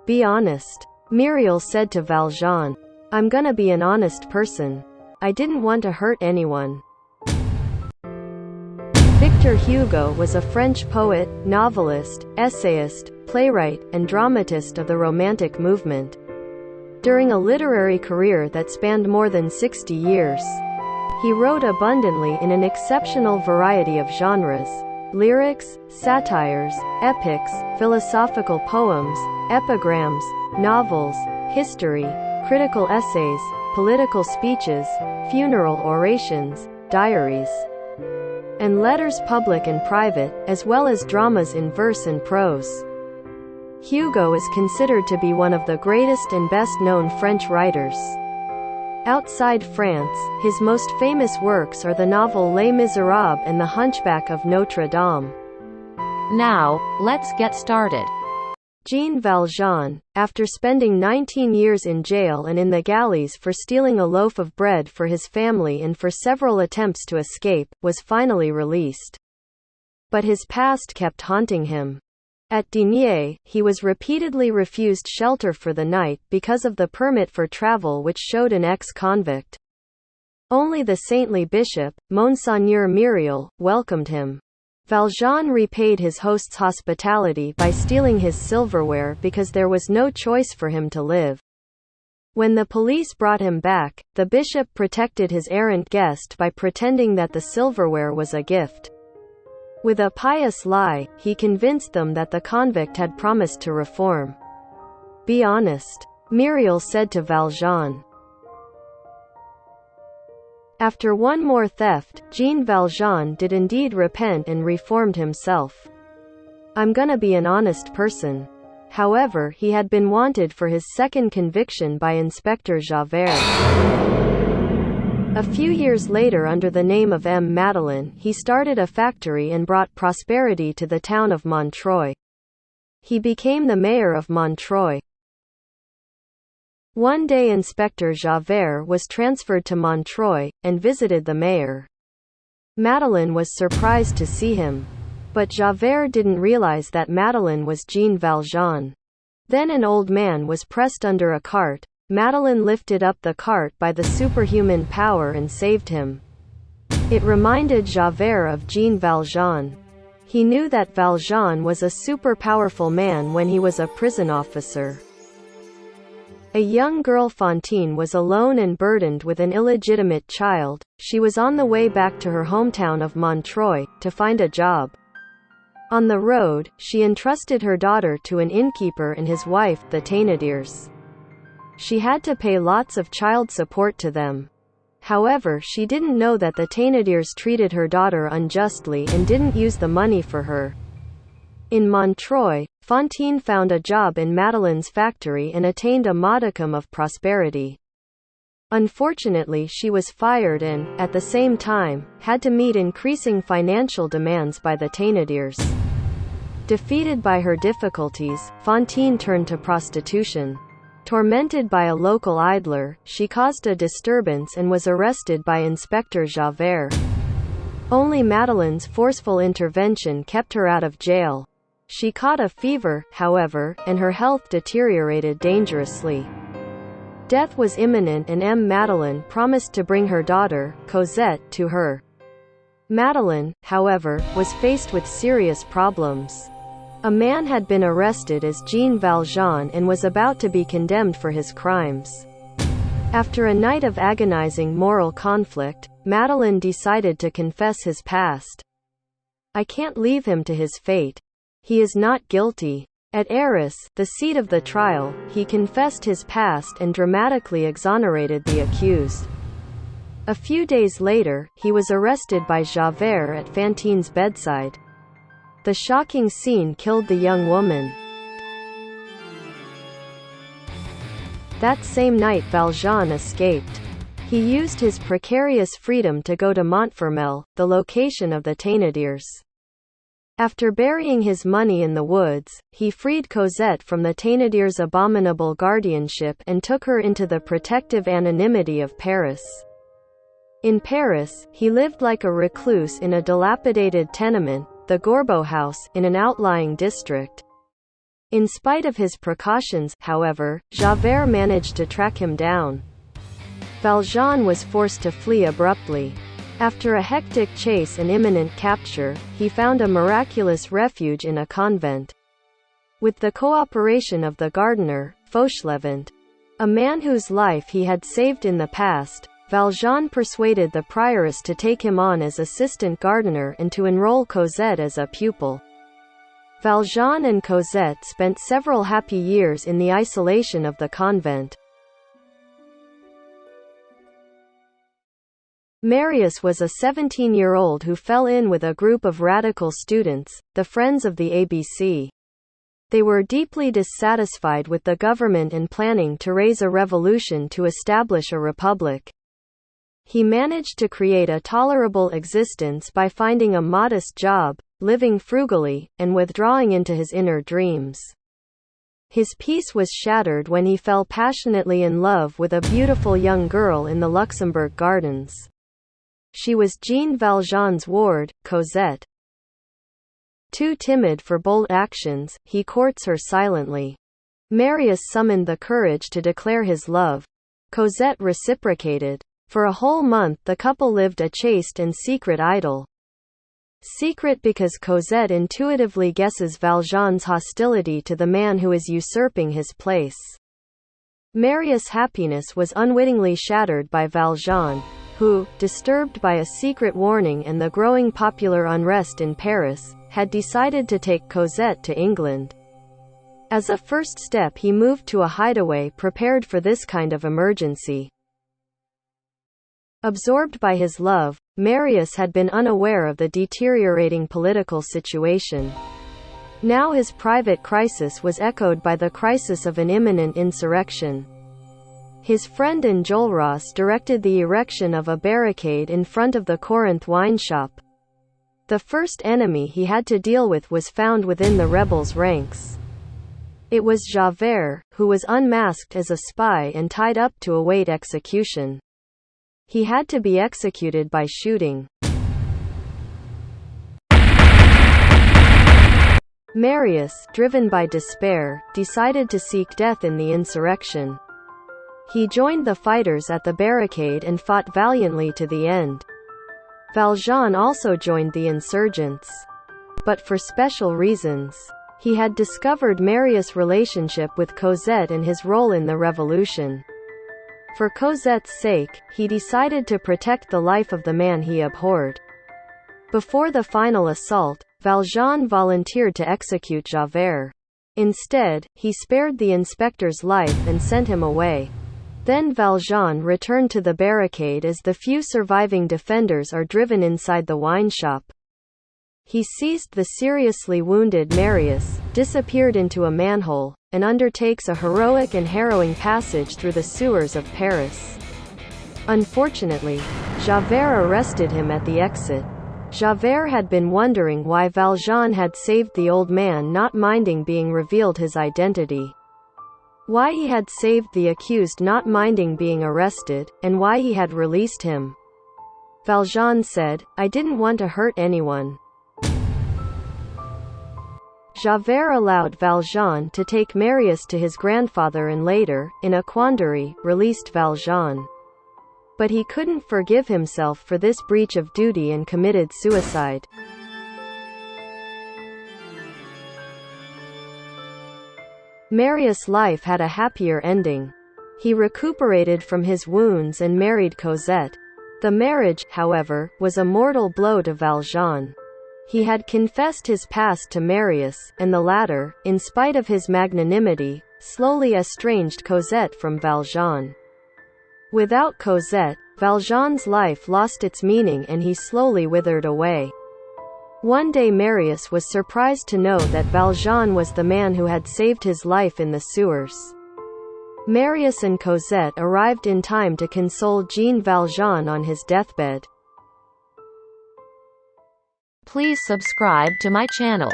Be honest, Muriel said to Valjean. I'm gonna be an honest person. I didn't want to hurt anyone. Victor Hugo was a French poet, novelist, essayist, playwright, and dramatist of the Romantic movement. During a literary career that spanned more than 60 years, he wrote abundantly in an exceptional variety of genres: lyrics, satires, epics, philosophical poems, epigrams, novels, history, critical essays, political speeches, funeral orations, diaries, and letters public and private, as well as dramas in verse and prose. Hugo is considered to be one of the greatest and best-known French writers. Outside France, his most famous works are the novel Les Misérables and The Hunchback of Notre Dame. Now, let's get started. Jean Valjean, after spending 19 years in jail and in the galleys for stealing a loaf of bread for his family and for several attempts to escape, was finally released. But his past kept haunting him. At Digne, he was repeatedly refused shelter for the night because of the permit for travel which showed an ex-convict. Only the saintly bishop, Monseigneur Myriel, welcomed him. Valjean repaid his host's hospitality by stealing his silverware because there was no choice for him to live. When the police brought him back, the bishop protected his errant guest by pretending that the silverware was a gift. With a pious lie, he convinced them that the convict had promised to reform. Be honest, Myriel said to Valjean. After one more theft, Jean Valjean did indeed repent and reformed himself. I'm gonna be an honest person. However, he had been wanted for his second conviction by Inspector Javert. A few years later, under the name of M. Madeleine, he started a factory and brought prosperity to the town of Montreuil. He became the mayor of Montreuil. One day Inspector Javert was transferred to Montreuil, and visited the mayor. Madeleine was surprised to see him. But Javert didn't realize that Madeleine was Jean Valjean. Then an old man was pressed under a cart. Madeleine lifted up the cart by the superhuman power and saved him. It reminded Javert of Jean Valjean. He knew that Valjean was a super-powerful man when he was a prison officer. A young girl, Fantine, was alone and burdened with an illegitimate child. She was on the way back to her hometown of Montreuil, to find a job. On the road, she entrusted her daughter to an innkeeper and his wife, the Thénardiers. She had to pay lots of child support to them. However, she didn't know that the Thénardiers treated her daughter unjustly and didn't use the money for her. In Montreuil, Fantine found a job in Madeleine's factory and attained a modicum of prosperity. Unfortunately, she was fired and, at the same time, had to meet increasing financial demands by the Thénardiers. Defeated by her difficulties, Fantine turned to prostitution. Tormented by a local idler, she caused a disturbance and was arrested by Inspector Javert. Only Madeleine's forceful intervention kept her out of jail. She caught a fever, however, and her health deteriorated dangerously. Death was imminent and Madeleine promised to bring her daughter, Cosette, to her. Madeleine, however, was faced with serious problems. A man had been arrested as Jean Valjean and was about to be condemned for his crimes. After a night of agonizing moral conflict, Madeleine decided to confess his past. I can't leave him to his fate. He is not guilty. At Arras, the seat of the trial, he confessed his past and dramatically exonerated the accused. A few days later, he was arrested by Javert at Fantine's bedside. The shocking scene killed the young woman. That same night Valjean escaped. He used his precarious freedom to go to Montfermeil, the location of the Thénardiers. After burying his money in the woods, he freed Cosette from the Thénardiers' abominable guardianship and took her into the protective anonymity of Paris. In Paris, he lived like a recluse in a dilapidated tenement, the Gorbeau house, in an outlying district. In spite of his precautions, however, Javert managed to track him down. Valjean was forced to flee abruptly. After a hectic chase and imminent capture, he found a miraculous refuge in a convent. With the cooperation of the gardener, Fauchelevent, a man whose life he had saved in the past, Valjean persuaded the prioress to take him on as assistant gardener and to enroll Cosette as a pupil. Valjean and Cosette spent several happy years in the isolation of the convent. Marius was a 17-year-old who fell in with a group of radical students, the Friends of the ABC. They were deeply dissatisfied with the government and planning to raise a revolution to establish a republic. He managed to create a tolerable existence by finding a modest job, living frugally, and withdrawing into his inner dreams. His peace was shattered when he fell passionately in love with a beautiful young girl in the Luxembourg Gardens. She was Jean Valjean's ward, Cosette. Too timid for bold actions, he courts her silently. Marius summoned the courage to declare his love. Cosette reciprocated. For a whole month the couple lived a chaste and secret idyll. Secret because Cosette intuitively guesses Valjean's hostility to the man who is usurping his place. Marius' happiness was unwittingly shattered by Valjean, who, disturbed by a secret warning and the growing popular unrest in Paris, had decided to take Cosette to England. As a first step he moved to a hideaway prepared for this kind of emergency. Absorbed by his love, Marius had been unaware of the deteriorating political situation. Now his private crisis was echoed by the crisis of an imminent insurrection. His friend Enjolras directed the erection of a barricade in front of the Corinth wine shop. The first enemy he had to deal with was found within the rebels' ranks. It was Javert, who was unmasked as a spy and tied up to await execution. He had to be executed by shooting. Marius, driven by despair, decided to seek death in the insurrection. He joined the fighters at the barricade and fought valiantly to the end. Valjean also joined the insurgents. But for special reasons. He had discovered Marius' relationship with Cosette and his role in the revolution. For Cosette's sake, he decided to protect the life of the man he abhorred. Before the final assault, Valjean volunteered to execute Javert. Instead, he spared the inspector's life and sent him away. Then Valjean returned to the barricade as the few surviving defenders are driven inside the wine shop. He seized the seriously wounded Marius, disappeared into a manhole, and undertakes a heroic and harrowing passage through the sewers of Paris. Unfortunately, Javert arrested him at the exit. Javert had been wondering why Valjean had saved the old man, not minding being revealed his identity. Why he had saved the accused, not minding being arrested, and why he had released him. Valjean said, "I didn't want to hurt anyone." Javert allowed Valjean to take Marius to his grandfather and later, in a quandary, released Valjean. But he couldn't forgive himself for this breach of duty and committed suicide. Marius' life had a happier ending. He recuperated from his wounds and married Cosette. The marriage, however, was a mortal blow to Valjean. He had confessed his past to Marius, and the latter, in spite of his magnanimity, slowly estranged Cosette from Valjean. Without Cosette, Valjean's life lost its meaning and he slowly withered away. One day Marius was surprised to know that Valjean was the man who had saved his life in the sewers. Marius and Cosette arrived in time to console Jean Valjean on his deathbed. Please subscribe to my channel.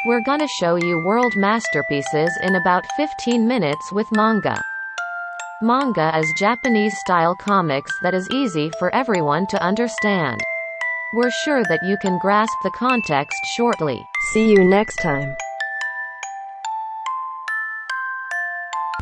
We're gonna show you world masterpieces in about 15 minutes with Manga. Manga is Japanese-style comics that is easy for everyone to understand. We're sure that you can grasp the context shortly. See you next time.